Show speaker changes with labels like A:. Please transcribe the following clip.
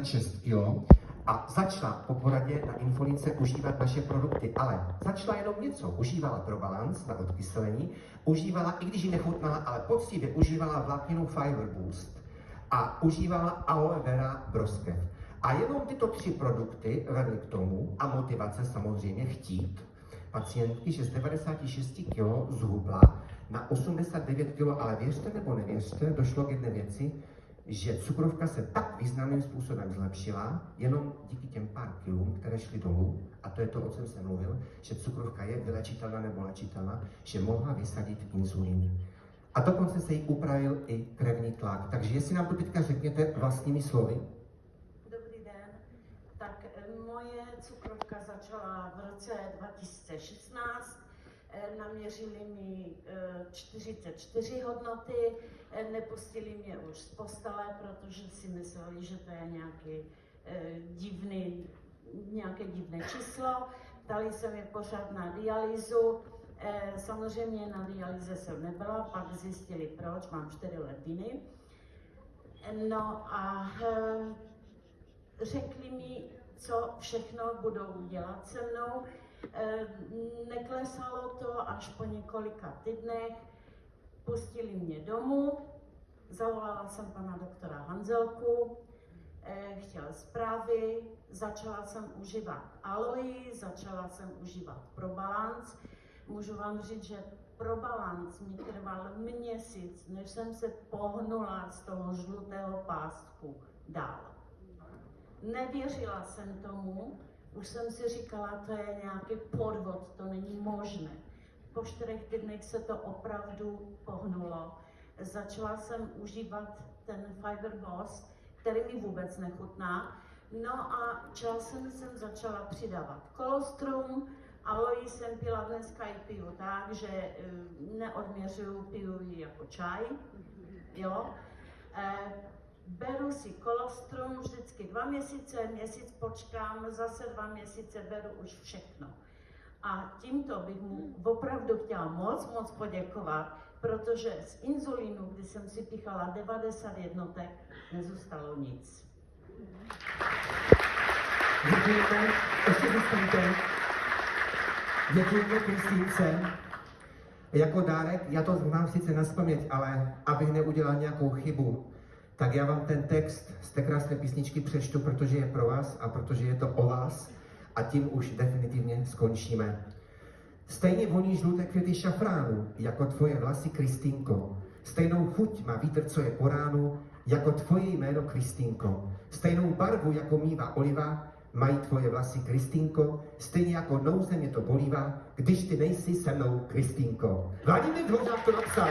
A: 6 kg a začala po poradě na Infolince užívat naše produkty, ale začala jenom něco. Užívala Probalance na odkyselení, užívala, i když ji nechutnala, ale poctivě užívala vlákninu Fiber Boost a užívala Aloe Vera Broskev. A jenom tyto 3 produkty vedly k tomu, a motivace samozřejmě chtít, pacientky, že z 96 kg zhubla na 89 kg, ale věřte nebo nevěřte, došlo k jedné věci, že cukrovka se tak významným způsobem zlepšila, jenom díky těm pár kilům, které šly dolů, a to je to, o čem jsem mluvil, že cukrovka je vylečitelná nebo léčitelná, že mohla vysadit inzulín. A dokonce se jí upravil i krevní tlak. Takže jestli nám to teďka řekněte vlastními slovy.
B: Dobrý den. Tak moje cukrovka začala v roce 2016. Naměřili mi 44 hodnoty, nepustili mě už z postele, protože si mysleli, že to je nějaké divné číslo. Ptali se mě pořád na dialýzu. Samozřejmě na dialýze jsem nebyla, pak zjistili proč, mám 4 ledviny. No a řekli mi, co všechno budou dělat se mnou. Neklesalo to až po několika týdnech, pustili mě domů, zavolala jsem pana doktora Hanzelku, chtěl zprávy, začala jsem užívat Aloe, začala jsem užívat Probalance. Můžu vám říct, že Probalance mi trval měsíc, než jsem se pohnula z toho žlutého pásku dál. Nevěřila jsem tomu. Už jsem si říkala, to je nějaký podvod, to není možné. Po 4 týdnech se to opravdu pohnulo. Začala jsem užívat ten Fiber Boost, který mi vůbec nechutná. No a časem jsem začala přidávat kolostrum, Aloe jsem pila, dneska i piju tak, že neodměřuju, piju ji jako čaj. Jo? Beru si kolostrum vždycky 2 měsíce, měsíc počkám, zase 2 měsíce beru už všechno. A tímto bych mu opravdu chtěla moc poděkovat, protože z inzulínu, kdy jsem si pichala 90 jednotek, nezůstalo nic.
A: Děkujeme, ještě zůstaňte. Děkujeme Kristýnce. Jako dárek, já to mám sice nazpaměť, ale abych neudělal nějakou chybu, tak já vám ten text z té krásné písničky přečtu, protože je pro vás a protože je to o vás a tím už definitivně skončíme. Stejně voní žluté květy šafránu, jako tvoje vlasy, Kristýnko. Stejnou chuť má vítr, co je po ránu, jako tvoje jméno, Kristýnko. Stejnou barvu, jako mívá oliva, mají tvoje vlasy, Kristýnko. Stejně jako nouze mě to bolívá, když ty nejsi se mnou, Kristýnko. Vladimír Dvořák to napsal.